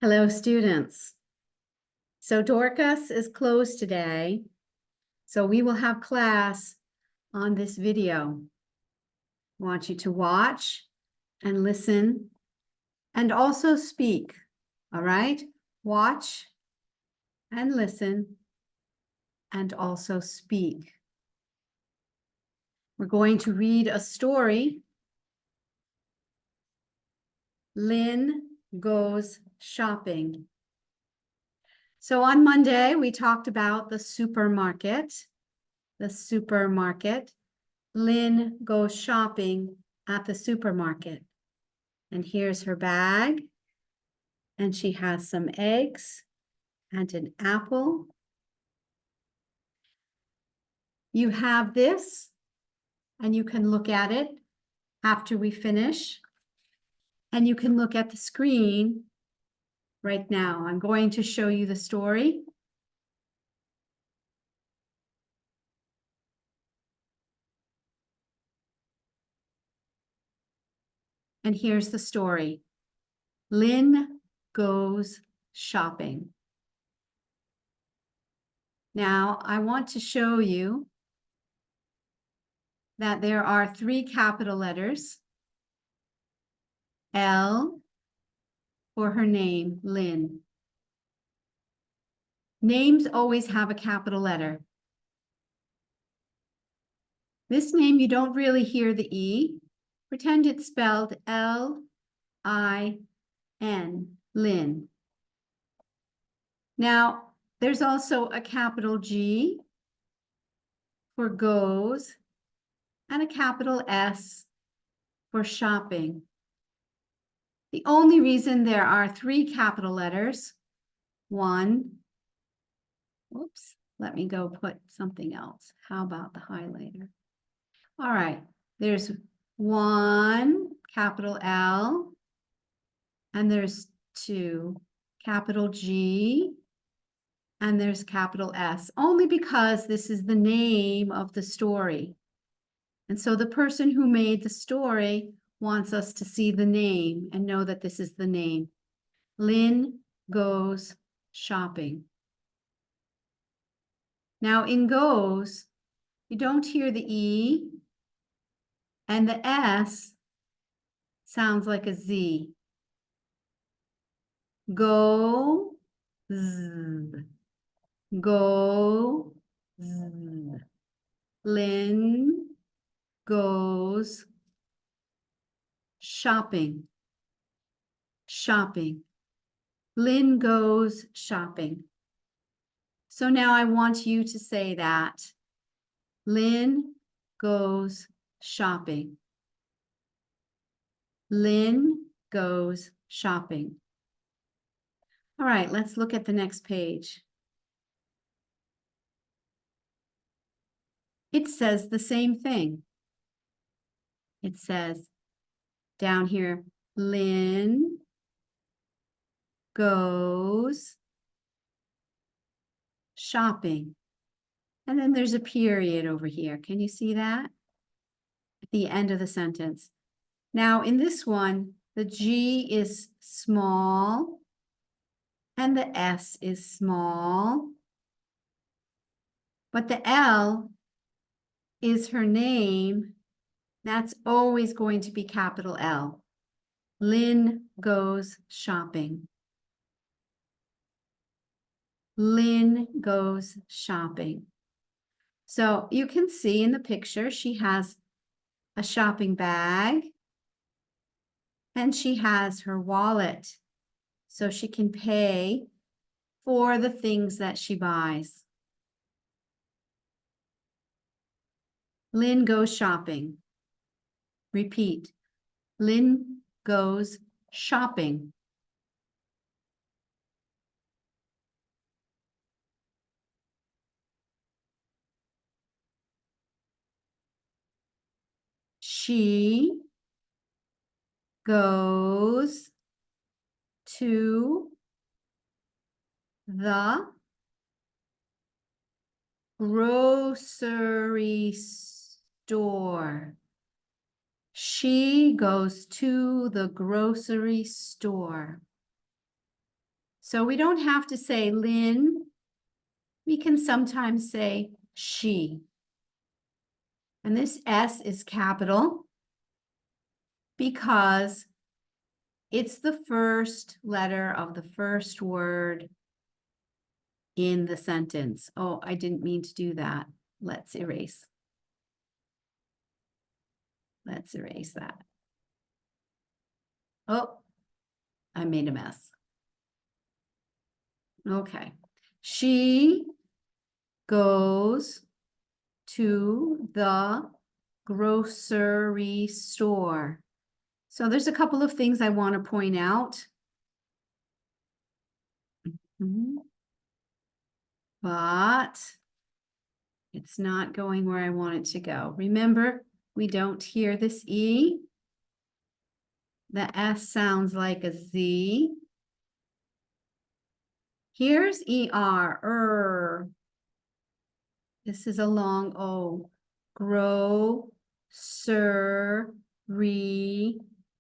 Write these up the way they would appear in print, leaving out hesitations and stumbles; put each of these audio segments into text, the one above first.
Hello, students. So Dorcas is closed today, so we will have class on this video. I want you to watch and listen and also speak, all right? Watch and listen and also speak. We're going to read a story. Lien Goes Shopping. So on Monday, we talked about the supermarket. Lien goes shopping at the supermarket. And here's her bag. And she has some eggs and an apple. You have this, and you can look at it after we finish. And you can look at the screen right now. I'm going to show you the story. And here's the story. Lien goes shopping. Now, I want to show you that there are 3 capital letters. L for her name, Lien. Names always have a capital letter. This name, you don't really hear the E. Pretend it's spelled L-I-N, Lien. Now, there's also a capital G for goes and a capital S for shopping. The only reason there are 3 capital letters, let me go put something else. How about the highlighter? All right, there's 1 capital L, and there's 2 capital G, and there's capital S, only because this is the name of the story. And so the person who made the story wants us to see the name and know that this is the name. Lien goes shopping. Now in goes, you don't hear the E, and the S sounds like a Z. Go, Z. Go, Z. Lien goes shopping. Shopping. Lien goes shopping. So now I want you to say that. Lien goes shopping. Lien goes shopping. All right, let's look at the next page. It says the same thing. It says down here, Lien goes shopping. And then there's a period over here. Can you see that? At the end of the sentence. Now in this one, the G is small and the S is small. But the L is her name. That's always going to be capital L. Lien goes shopping. Lien goes shopping. So you can see in the picture, she has a shopping bag and she has her wallet so she can pay for the things that she buys. Lien goes shopping. Repeat. Lien goes shopping. She goes to the grocery store. She goes to the grocery store. So we don't have to say Lynn. We can sometimes say she. And this S is capital because it's the first letter of the first word in the sentence. Oh, I didn't mean to do that. Let's erase. Let's erase that. Oh, I made a mess. Okay. She goes to the grocery store. So there's a couple of things I want to point out. But it's not going where I want it to go. Remember, we don't hear this E. The S sounds like a Z. Here's ER. This is a long O. Grocery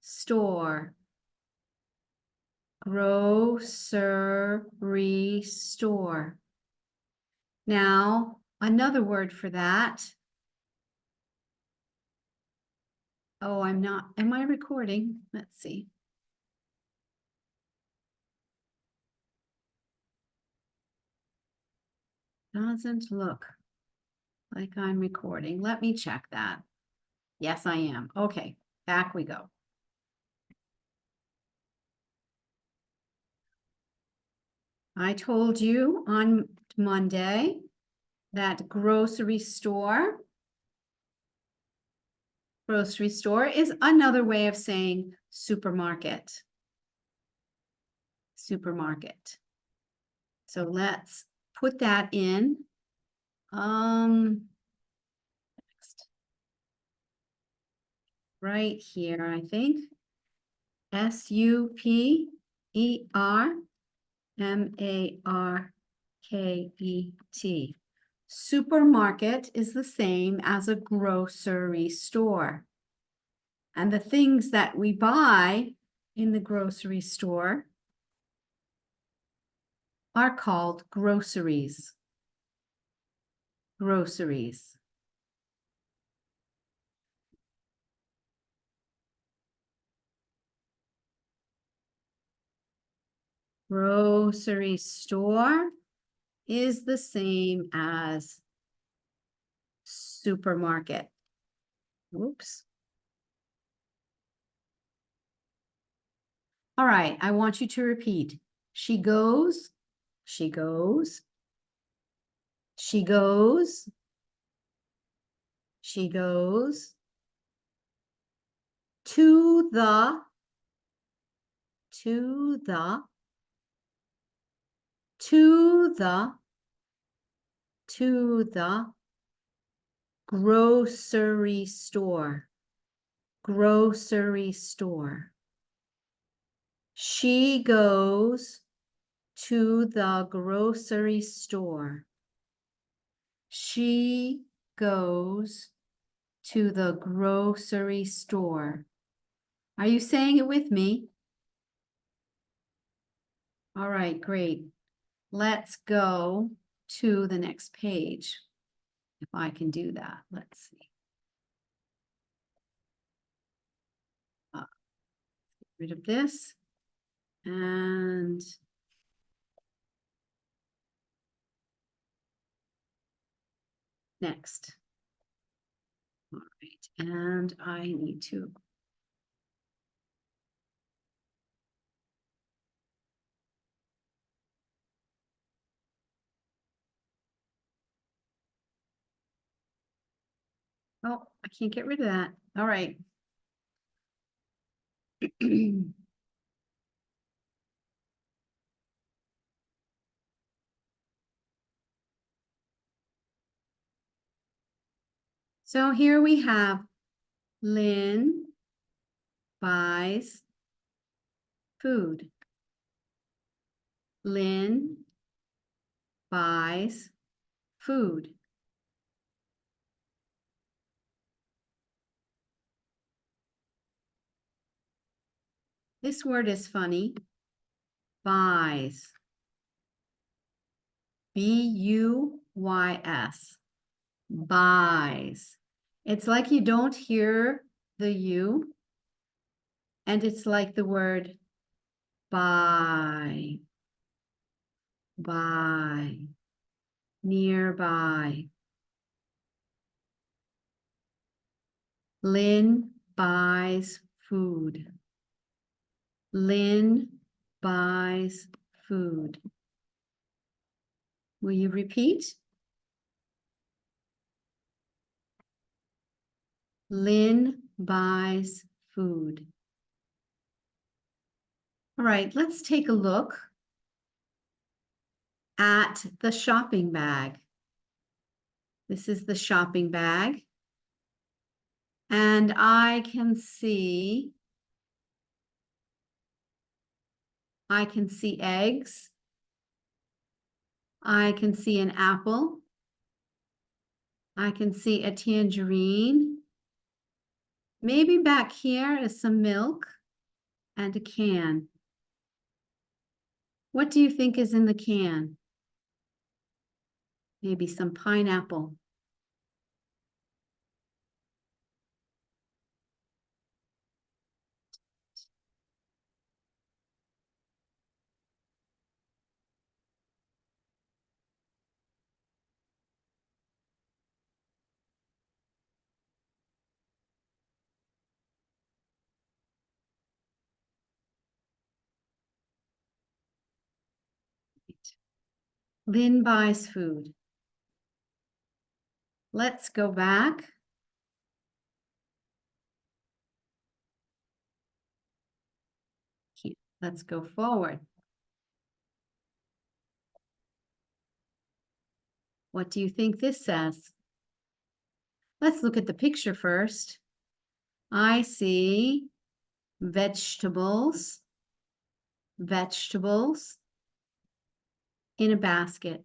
store. Grocery store. Now, another word for that. Oh, I'm not. Am I recording? Let's see. Doesn't look like I'm recording. Let me check that. Yes, I am. Okay, back we go. I told you on Monday that grocery store is another way of saying supermarket. Supermarket. So let's put that in. Next. Right here, I think. SUPERMARKET. Supermarket is the same as a grocery store. And the things that we buy in the grocery store are called groceries. Groceries. Grocery store is the same as supermarket. Oops. All right, I want you to repeat. She goes, she goes, she goes, she goes to the, to the, to the, to the grocery store. Grocery store. She goes to the grocery store. She goes to the grocery store. Are you saying it with me? All right, great. Let's go to the next page. If I can do that, let's see. Get rid of this. And next. All right, and I need to. Oh, I can't get rid of that. All right. So here we have Lynn buys food. Lynn buys food. This word is funny. buys. B-U-Y-S. Buys. It's like you don't hear the U, and it's like the word buy, buy, nearby. Lynn buys food. Lynn buys food. Will you repeat? Lynn buys food. All right, let's take a look at the shopping bag. This is the shopping bag. And I can see eggs. I can see an apple. I can see a tangerine. Maybe back here is some milk and a can. What do you think is in the can? Maybe some pineapple. Lynn buys food. Let's go back. Let's go forward. What do you think this says? Let's look at the picture first. I see vegetables in a basket.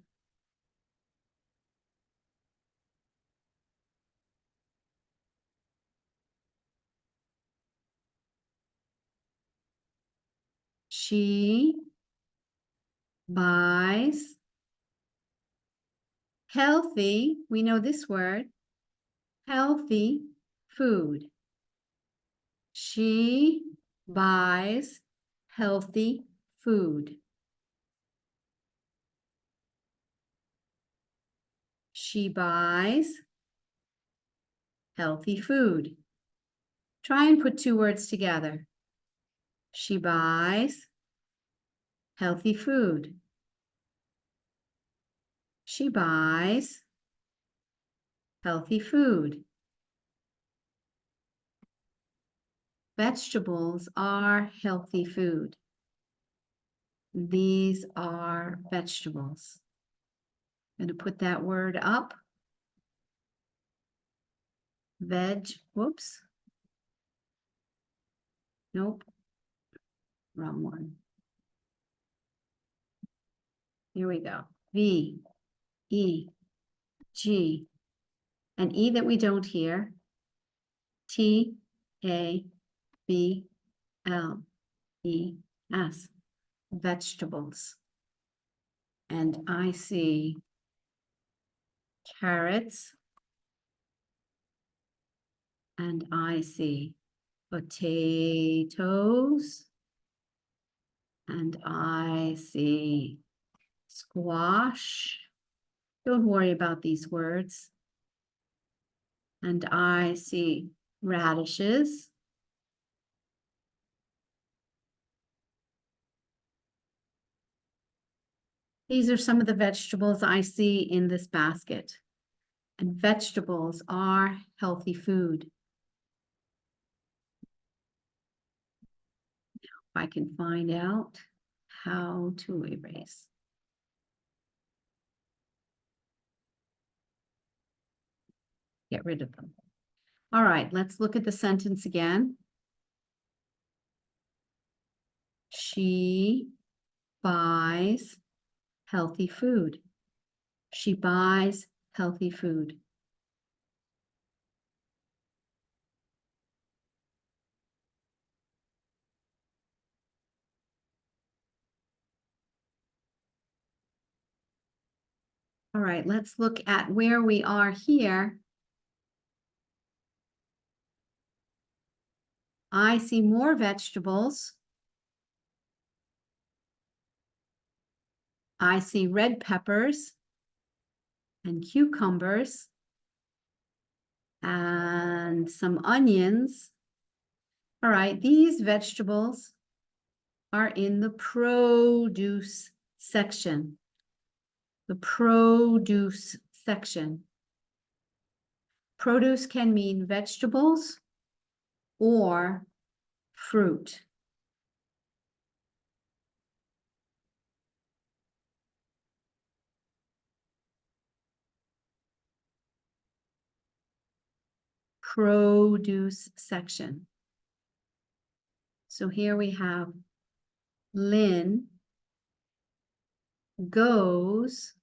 She buys healthy, we know this word, healthy food. She buys healthy food. She buys healthy food. Try and put two words together. She buys healthy food. She buys healthy food. Vegetables are healthy food. These are vegetables. I'm going to put that word up. Veg, whoops. Nope, wrong one. Here we go. V, E, G, an E that we don't hear. T, A, B, L, E, S, vegetables. And I see carrots. And I see potatoes. And I see squash. Don't worry about these words. And I see radishes. These are some of the vegetables I see in this basket. And vegetables are healthy food. If I can find out how to erase. Get rid of them. All right, let's look at the sentence again. She buys healthy food. She buys healthy food. All right, let's look at where we are here. I see more vegetables. I see red peppers and cucumbers and some onions. All right, these vegetables are in the produce section. The produce section. Produce can mean vegetables or fruit. Produce section. So here we have Lien goes,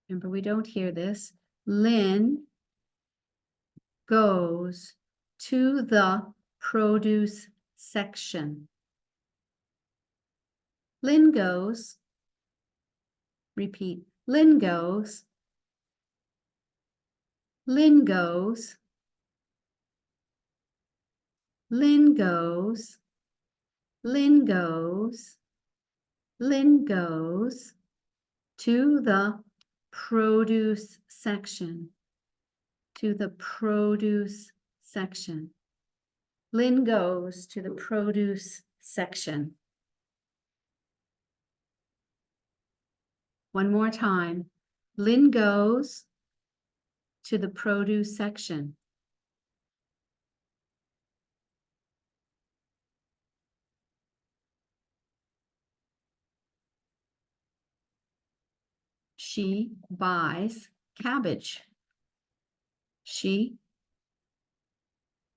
remember we don't hear this, Lien goes to the produce section. Lien goes, repeat, Lien goes, Lien goes, Lien goes, Lien goes, Lien goes to the produce section. To the produce section. Lien goes to the produce section. One more time. Lien goes to the produce section. She buys cabbage. She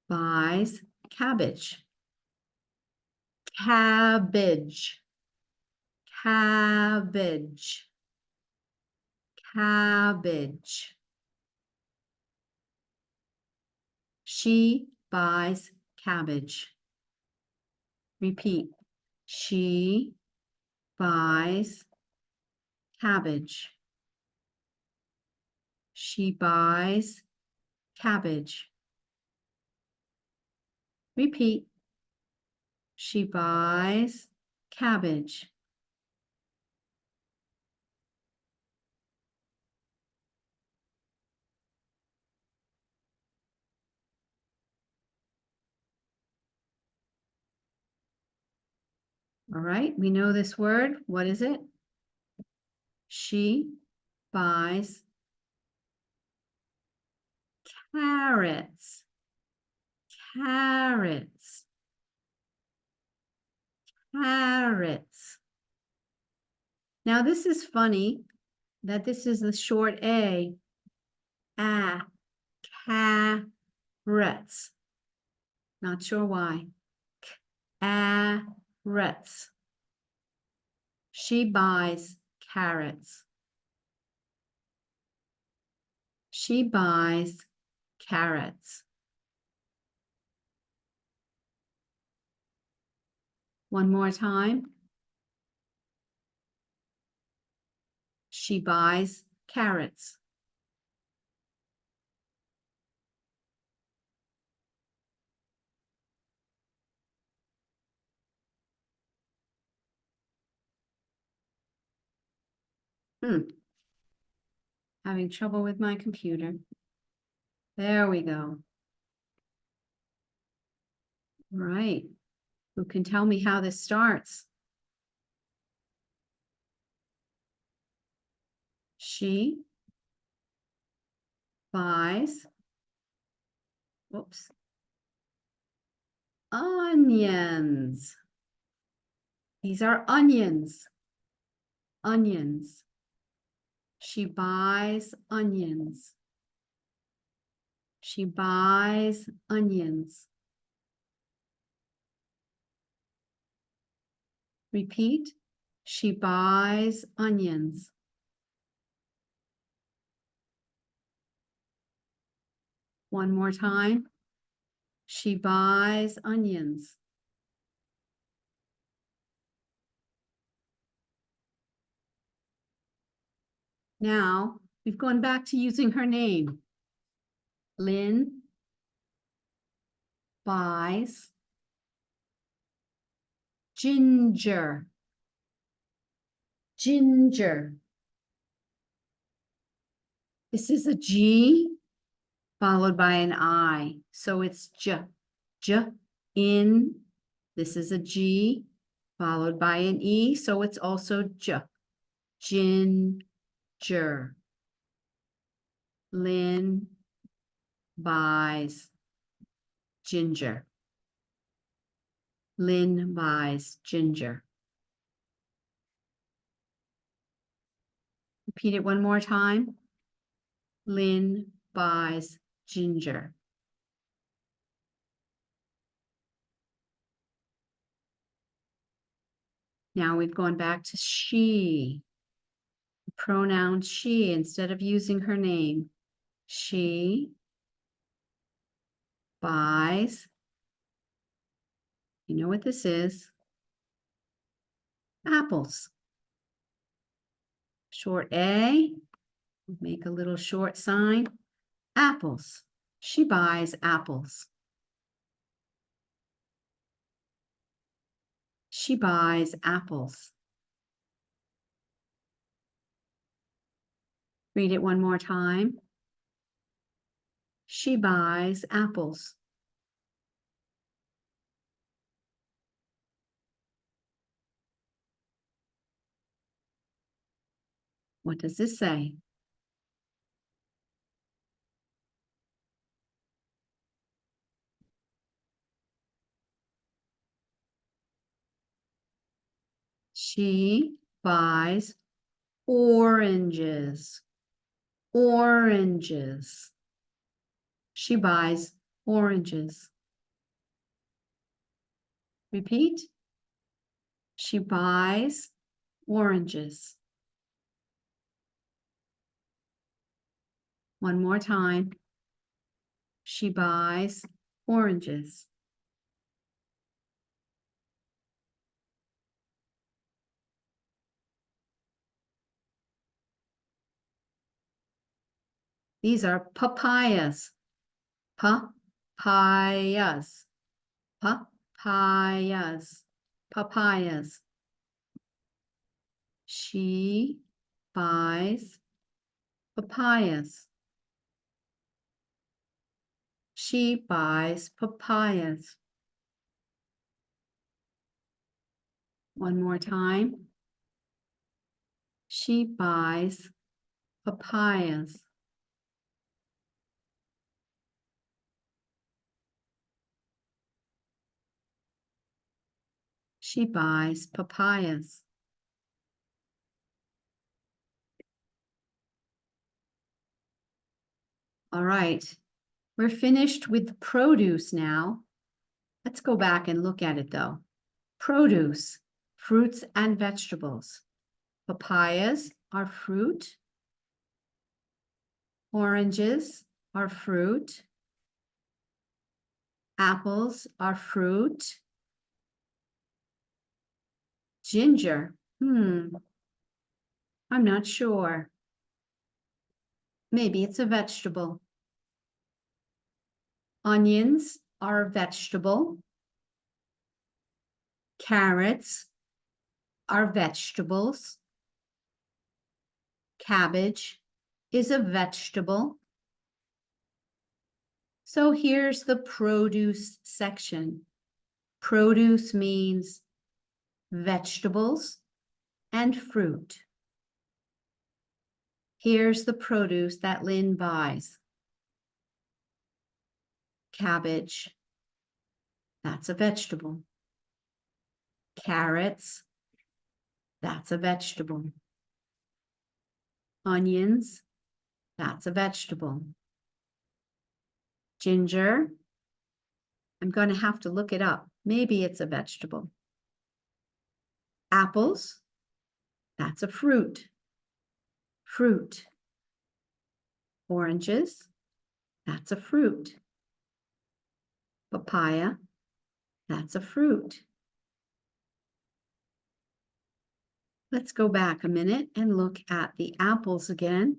buys cabbage. Cabbage. Cabbage. Cabbage. She buys cabbage. Repeat. She buys cabbage. She buys cabbage. Repeat. She buys cabbage. All right, we know this word. What is it? She buys carrots. Carrots. Carrots. Now this is funny that this is the short A. Carrots. Not sure why. Carrots. She buys carrots. She buys carrots. One more time. She buys carrots. Having trouble with my computer. There we go. All right. Who can tell me how this starts? She buys, whoops, onions. These are onions. Onions. She buys onions. She buys onions. Repeat. She buys onions. One more time. She buys onions. Now, we've gone back to using her name. Lien buys ginger. Ginger. This is a G followed by an I. So it's J. J in. This is a G followed by an E. So it's also J. Ginger. Lien buys ginger. Lien buys ginger. Repeat it one more time. Lien buys ginger. Now we've gone back to she. Pronoun she instead of using her name. She buys. You know what this is? Apples. Short A. Make a little short sign. Apples. She buys apples. She buys apples. Read it one more time. She buys apples. What does this say? She buys oranges. Oranges. She buys oranges. Repeat. She buys oranges. One more time. She buys oranges. These are papayas. Papayas. Papayas. Papayas. She buys papayas. She buys papayas. One more time. She buys papayas. She buys papayas. All right, we're finished with produce now. Let's go back and look at it though. Produce, fruits and vegetables. Papayas are fruit. Oranges are fruit. Apples are fruit. Ginger, I'm not sure. Maybe it's a vegetable. Onions are a vegetable. Carrots are vegetables. Cabbage is a vegetable. So here's the produce section. Produce means vegetables and fruit. Here's the produce that Lien buys. Cabbage, that's a vegetable. Carrots, that's a vegetable. Onions, that's a vegetable. Ginger, I'm going to have to look it up. Maybe it's a vegetable. Apples, that's a fruit. Fruit. Oranges, that's a fruit. Papaya, that's a fruit. Let's go back a minute and look at the apples again.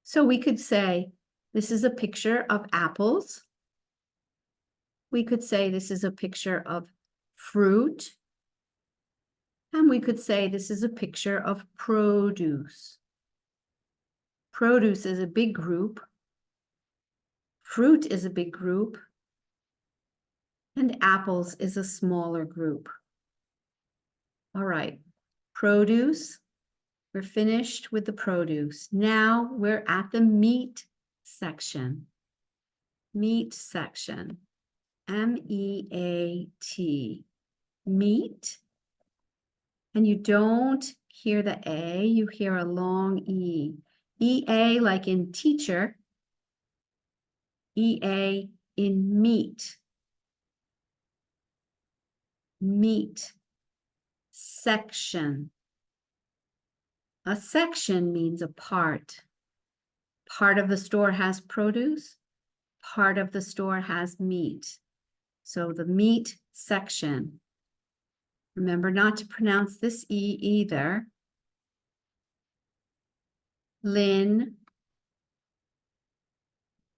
So we could say, this is a picture of apples. We could say this is a picture of fruit. And we could say this is a picture of produce. Produce is a big group. Fruit is a big group. And apples is a smaller group. All right, produce. We're finished with the produce. Now we're at the meat section. Meat section. M-E-A-T. Meat. And you don't hear the A, you hear a long E. E-A like in teacher. E-A in meat. Meat. Section. A section means a part. Part of the store has produce. Part of the store has meat. So the meat section. Remember not to pronounce this E either. Lien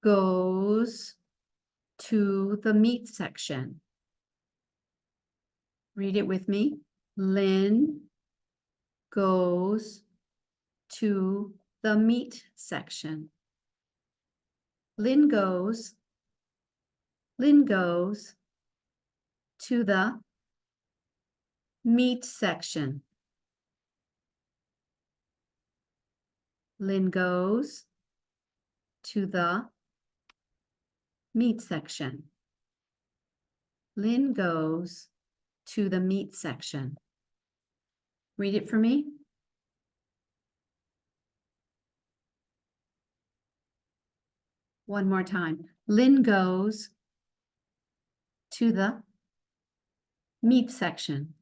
goes to the meat section. Read it with me. Lien goes to the meat section. Lien goes to the meat section. Lien goes to the meat section. Lien goes to the meat section. Read it for me. One more time. Lien goes to the meat section.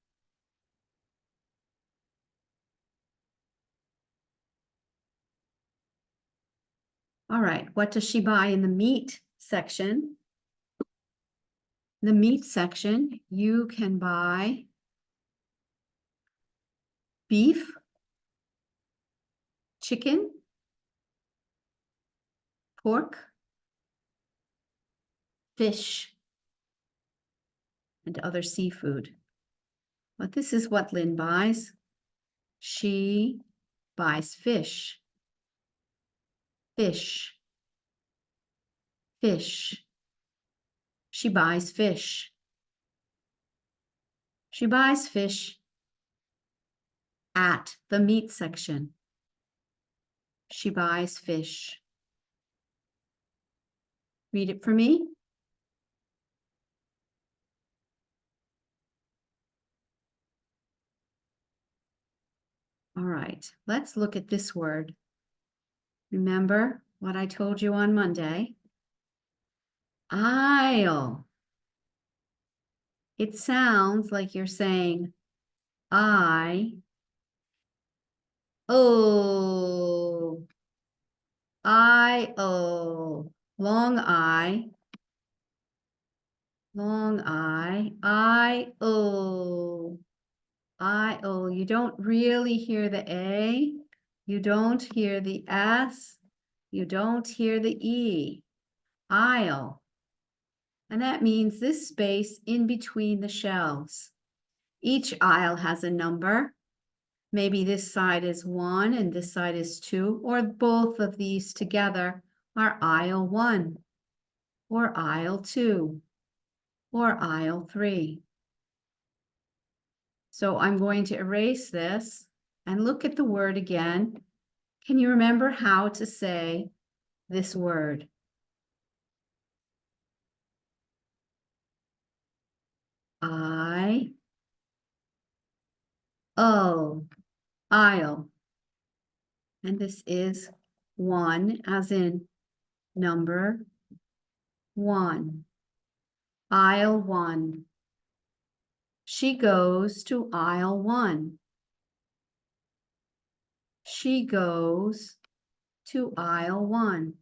All right, what does she buy in the meat section? The meat section, you can buy beef, chicken, pork, fish, and other seafood. But this is what Lien buys. She buys fish. Fish. Fish. She buys fish. She buys fish at the meat section. She buys fish. Read it for me. All right, let's look at this word. Remember what I told you on Monday? Aisle. It sounds like you're saying I, oh, I, oh, long I, oh, I, oh. You don't really hear the A, you don't hear the S, you don't hear the E, aisle. And that means this space in between the shelves. Each aisle has a number. Maybe this side is 1 and this side is 2, or both of these together are aisle 1, or aisle 2, or aisle 3. So I'm going to erase this and look at the word again. Can you remember how to say this word? I-O, aisle. And this is 1 as in number 1. Aisle 1. She goes to aisle 1. She goes to aisle 1.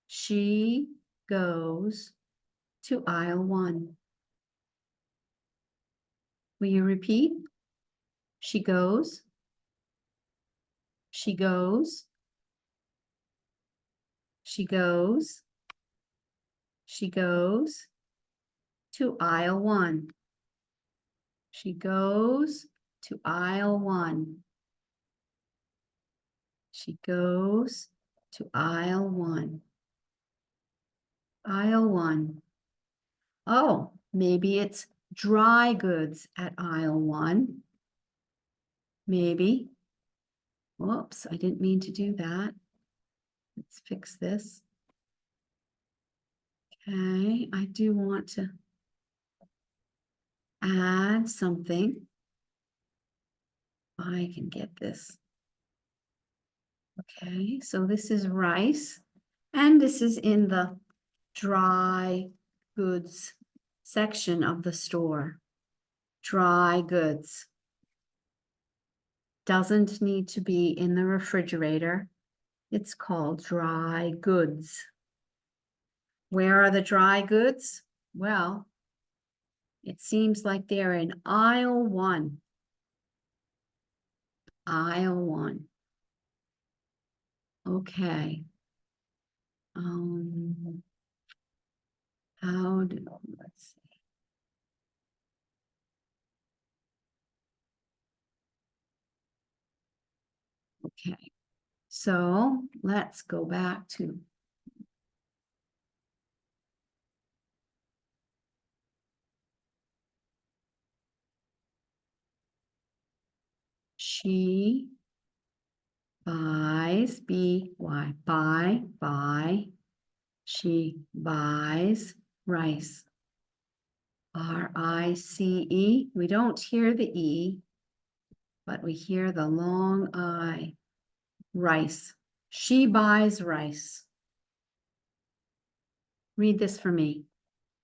She goes to aisle 1. Will you repeat? She goes She goes. She goes. She goes to aisle 1. She goes to aisle 1. She goes to aisle 1. Aisle 1. Oh, maybe it's dry goods at aisle 1. Maybe. Whoops, I didn't mean to do that. Let's fix this. Okay, I do want to add something. I can get this. Okay, so this is rice, and this is in the dry goods section of the store. Dry goods. Doesn't need to be in the refrigerator. It's called dry goods. Where are the dry goods? Well, it seems like they're in aisle 1. Aisle 1. Okay. Let's see. Okay. So let's go back to she buys, B-Y, buy. She buys rice. R-I-C-E. We don't hear the E, but we hear the long I. Rice. She buys rice. Read this for me.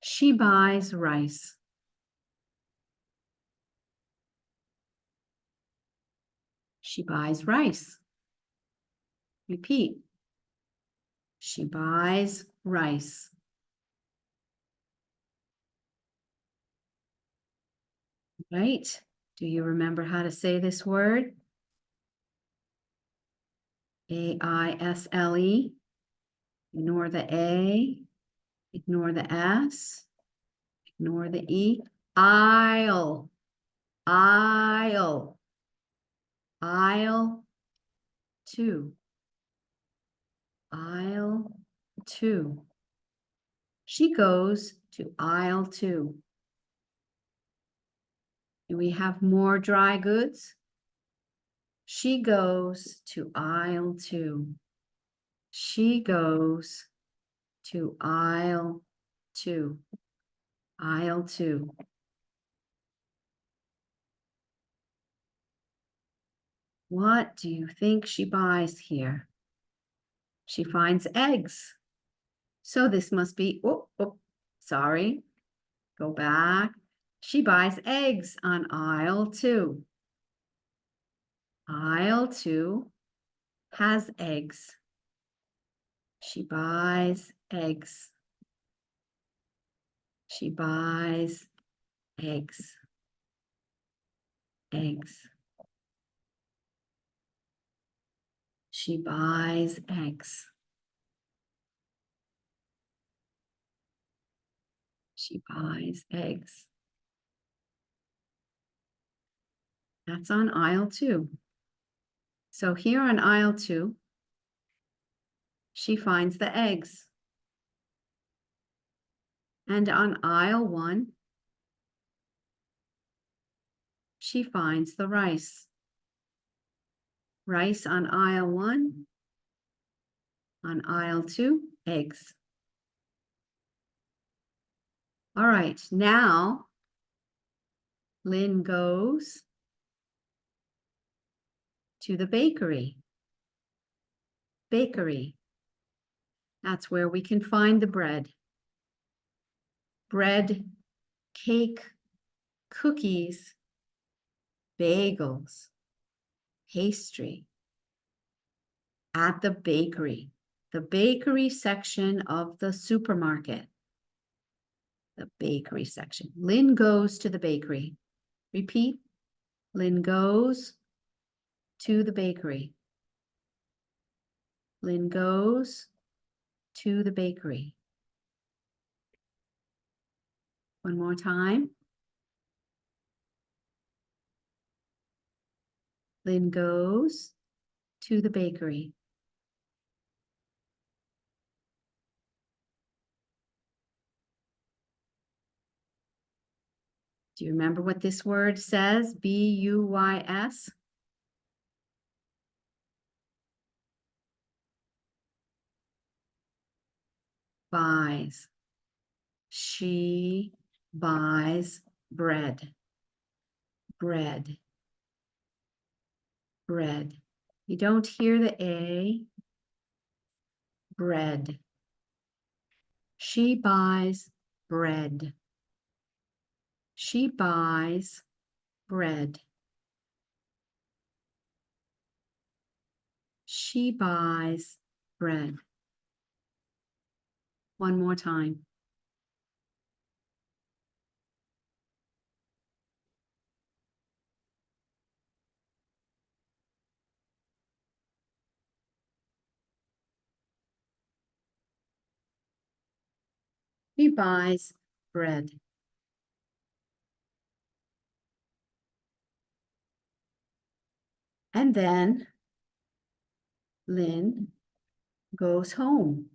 She buys rice. She buys rice. Repeat. She buys rice. Right? Do you remember how to say this word? A-I-S-L-E. Ignore the A. Ignore the S. Ignore the E. Aisle. Aisle. Aisle 2. Aisle 2. She goes to aisle 2. Do we have more dry goods? She goes to aisle 2. She goes to aisle 2. Aisle 2. What do you think she buys here? She finds eggs. So this must be, sorry, go back. She buys eggs on aisle 2. Aisle 2 has eggs. She buys eggs. She buys eggs. Eggs. She buys eggs. She buys eggs. That's on aisle 2. So here on aisle 2, she finds the eggs. And on aisle 1, she finds the rice. Rice on aisle 1. On aisle 2, eggs. All right, now Lien goes to the bakery. Bakery. That's where we can find the bread. Bread, cake, cookies, bagels, pastry. At the bakery section of the supermarket. The bakery section. Lien goes to the bakery. Repeat. Lien goes to the bakery. Lien goes to the bakery. One more time. Lien goes to the bakery. Do you remember what this word says? B-U-Y-S? Buys. She buys bread. Bread. Bread. You don't hear the A. Bread. She buys bread. She buys bread. She buys bread. One more time. She buys bread. And then Lien goes home.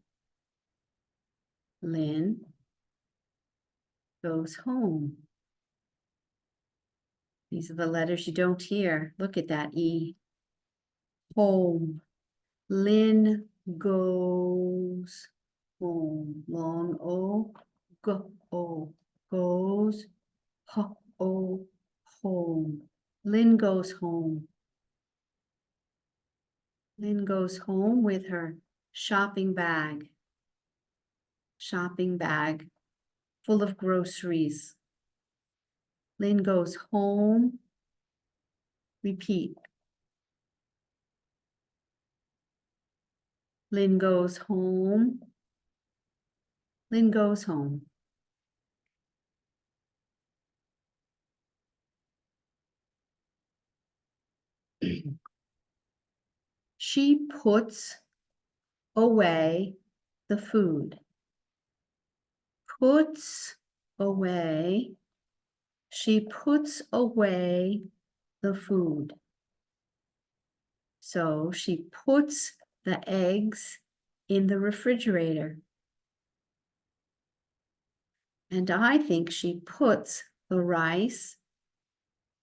Lien goes home. These are the letters you don't hear. Look at that E. Home. Lien goes home. Long O. Go. O. Goes. Ho. O. Home. Lien goes home. Lien goes home with her shopping bag. Shopping bag full of groceries. Lien goes home. Repeat. Lien goes home. Lien goes home. She puts away the food. Puts away. She puts away the food. So she puts the eggs in the refrigerator. And I think she puts the rice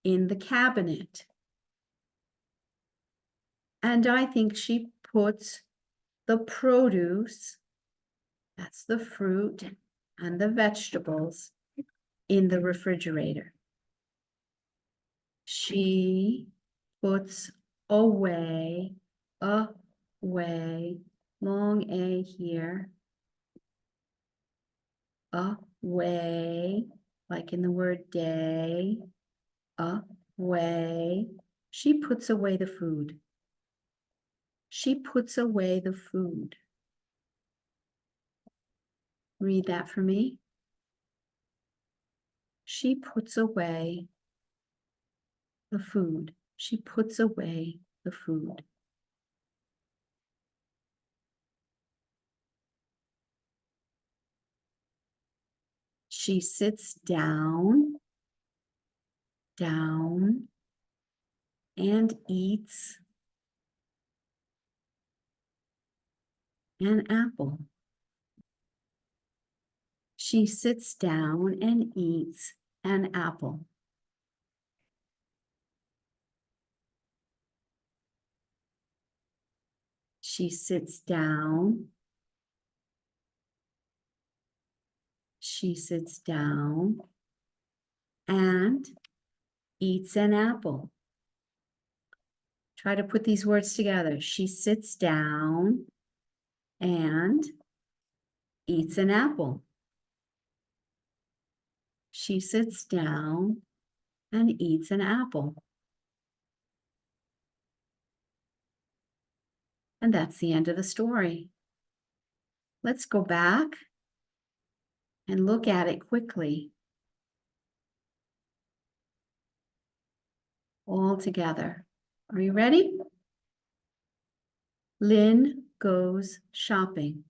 in the cabinet. And I think she puts the produce, that's the fruit and the vegetables, in the refrigerator. She puts away, long A here, away, like in the word day, away. She puts away the food. She puts away the food. Read that for me. She puts away the food. She puts away the food. She sits down, and eats an apple. She sits down and eats an apple. She sits down. She sits down and eats an apple. Try to put these words together. She sits down and eats an apple. She sits down and eats an apple. And that's the end of the story. Let's go back and look at it quickly. All together. Are you ready? Lien Goes Shopping.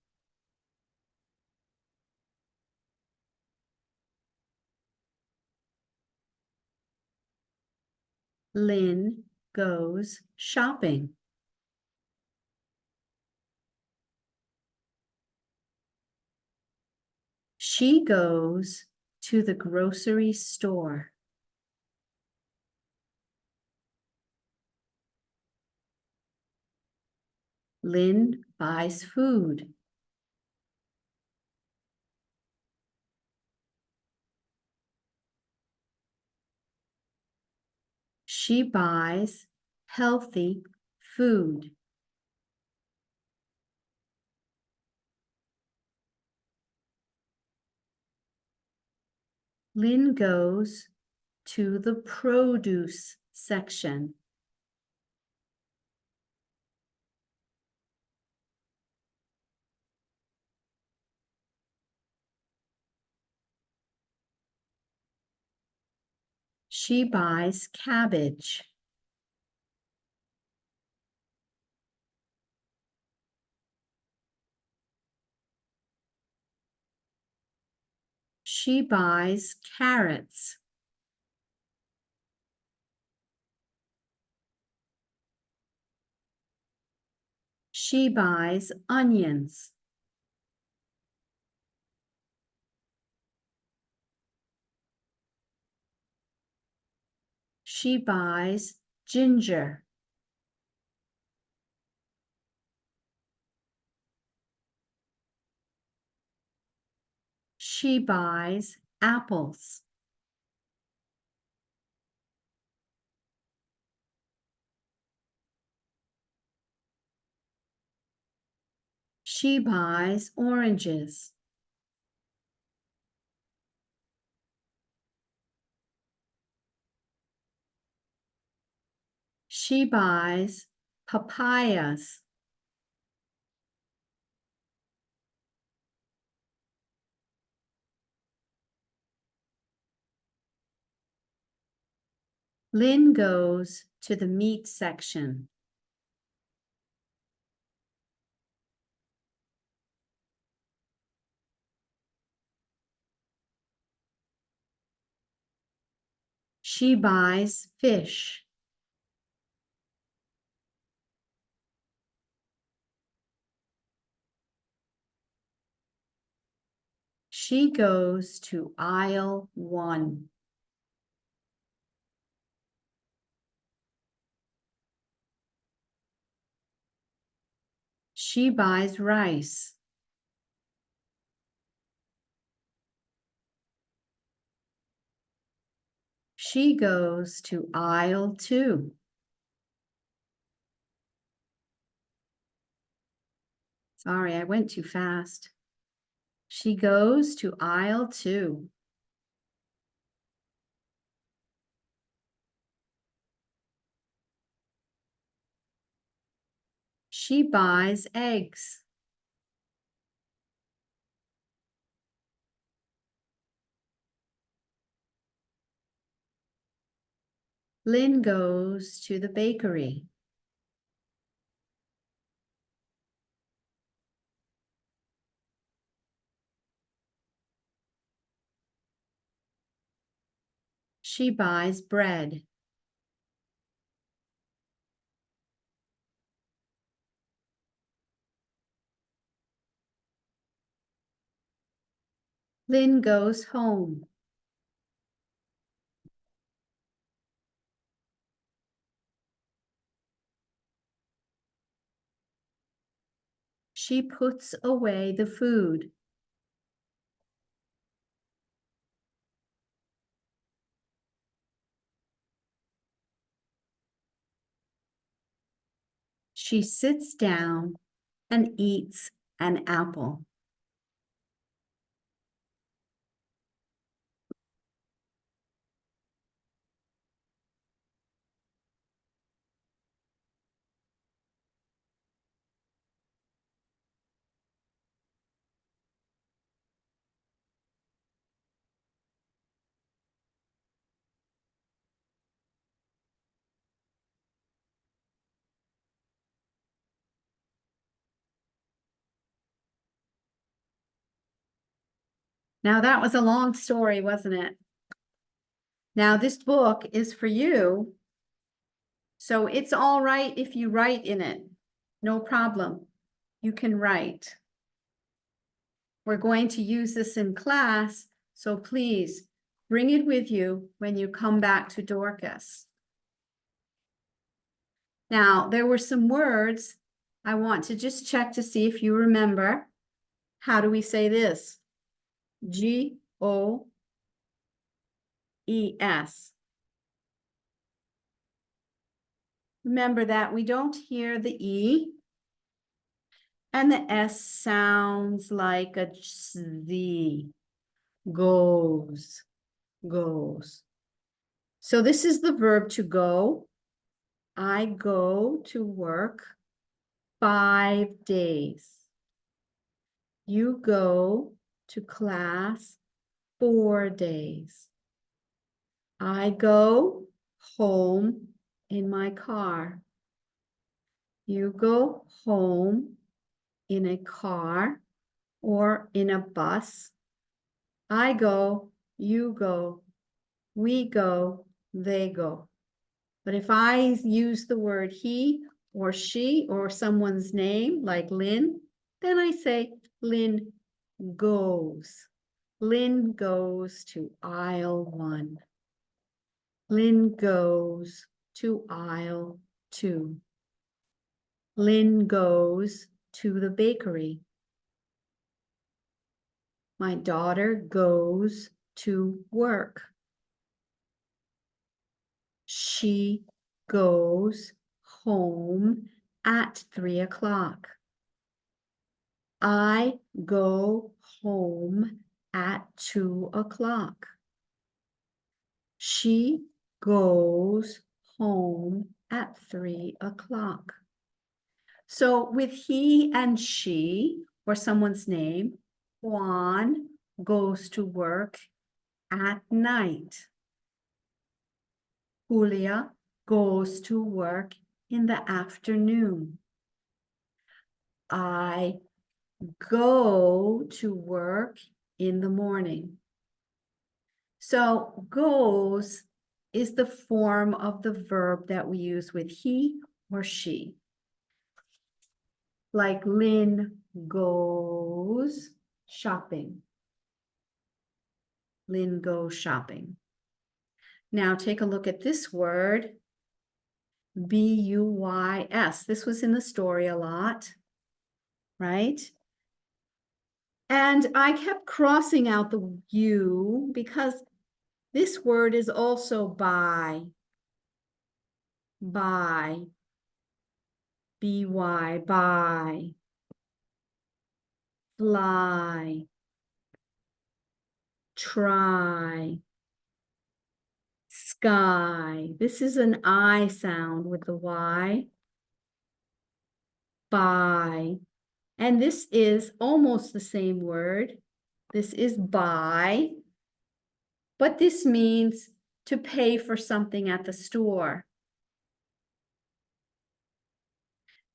Lien goes shopping. She goes to the grocery store. Lien buys food. She buys healthy food. Lien goes to the produce section. She buys cabbage. She buys carrots. She buys onions. She buys ginger. She buys apples. She buys oranges. She buys papayas. Lien goes to the meat section. She buys fish. She goes to aisle 1. She buys rice. She goes to aisle 2. Sorry, I went too fast. She goes to aisle 2. She buys eggs. Lien goes to the bakery. She buys bread. Lien goes home. She puts away the food. She sits down and eats an apple. Now that was a long story, wasn't it? Now this book is for you. So it's all right if you write in it. No problem. You can write. We're going to use this in class, so please bring it with you when you come back to Dorcas. Now, there were some words I want to just check to see if you remember. How do we say this? G-O-E-S. Remember that we don't hear the E, and the S sounds like a Z. Goes, goes. So this is the verb to go. I go to work 5 days. You go to class 4 days. I go home in my car. You go home in a car or in a bus. I go, you go, we go, they go. But if I use the word he or she or someone's name like Lynn, then I say Lynn goes. Lynn goes to aisle 1. Lynn goes to aisle 2. Lynn goes to the bakery. My daughter goes to work. She goes home at 3 o'clock. I go home at 2 o'clock. She goes home at 3 o'clock. So with he and she, or someone's name, Juan goes to work at night. Julia goes to work in the afternoon. I go to work in the morning. So goes is the form of the verb that we use with he or she. Like Lynn goes shopping. Lynn goes shopping. Now take a look at this word, B-U-Y-S. This was in the story a lot, right? And I kept crossing out the U because this word is also buy. Buy. B-Y, buy. Fly. Try. Sky. This is an I sound with the Y. Buy. And this is almost the same word. This is buy, but this means to pay for something at the store.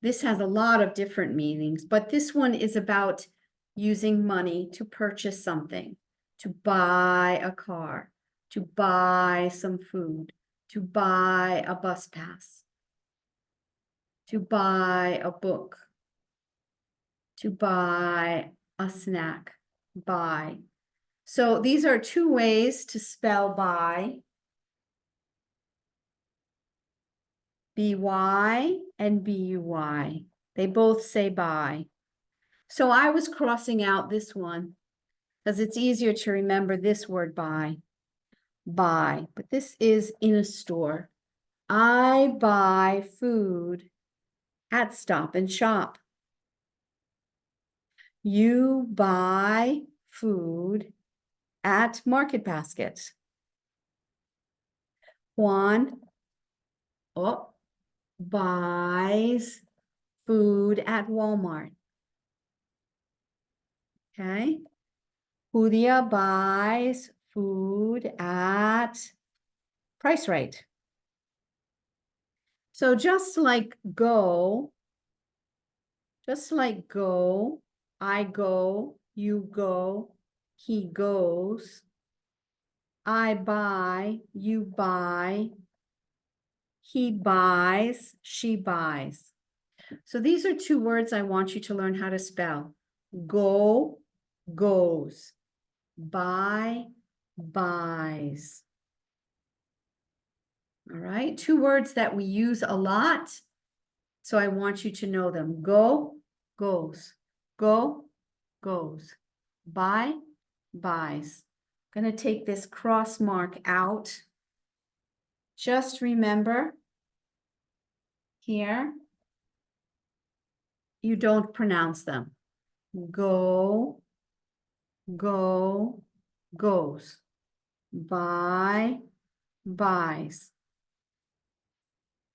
This has a lot of different meanings, but this one is about using money to purchase something, to buy a car, to buy some food, to buy a bus pass, to buy a book, to buy a snack, buy. So these are two ways to spell buy. B-Y and B-U-Y. They both say buy. So I was crossing out this one because it's easier to remember this word buy. Buy, but this is in a store. I buy food at Stop and Shop. You buy food at Market Basket. Juan buys food at Walmart. Okay. Julia buys food at Price Right. So just like go, I go, you go, he goes. I buy, you buy. He buys, she buys. So these are two words I want you to learn how to spell. Go, goes. Buy, buys. All right, two words that we use a lot. So I want you to know them. Go, goes. Go, goes. Buy, buys. I'm going to take this cross mark out. Just remember here, you don't pronounce them. Go, go, goes. Buy, buys.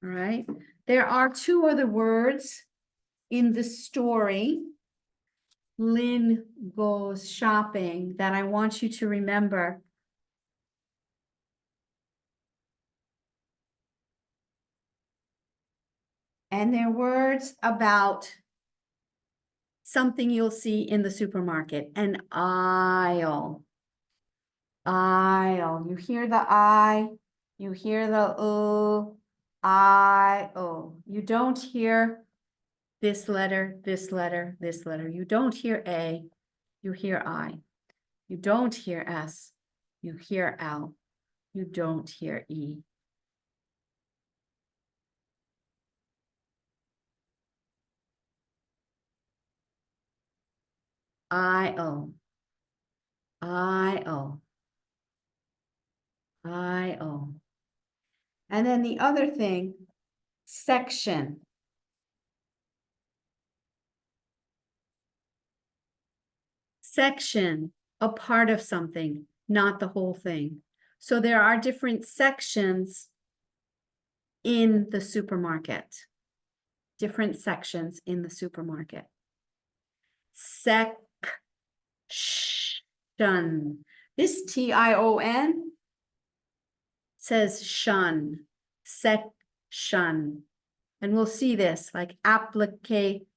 All right. There are two other words in the story, Lien Goes Shopping, that I want you to remember. And they're words about something you'll see in the supermarket, an aisle. Aisle. You hear the I, you hear the I-O. You don't hear this letter, this letter, this letter. You don't hear A, you hear I. You don't hear S, you hear L. You don't hear E. I-O. I-O. I-O. And then the other thing, section. Section, a part of something, not the whole thing. So there are different sections in the supermarket. Different sections in the supermarket. Section. This T-I-O-N says shun. Section. And we'll see this like application,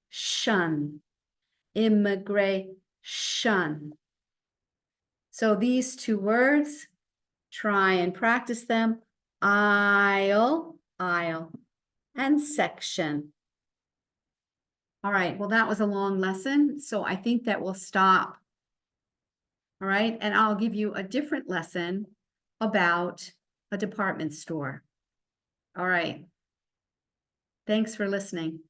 immigration. So these two words, try and practice them. Aisle, aisle, and section. All right, well, that was a long lesson, so I think that we'll stop. All right, and I'll give you a different lesson about a department store. All right. Thanks for listening.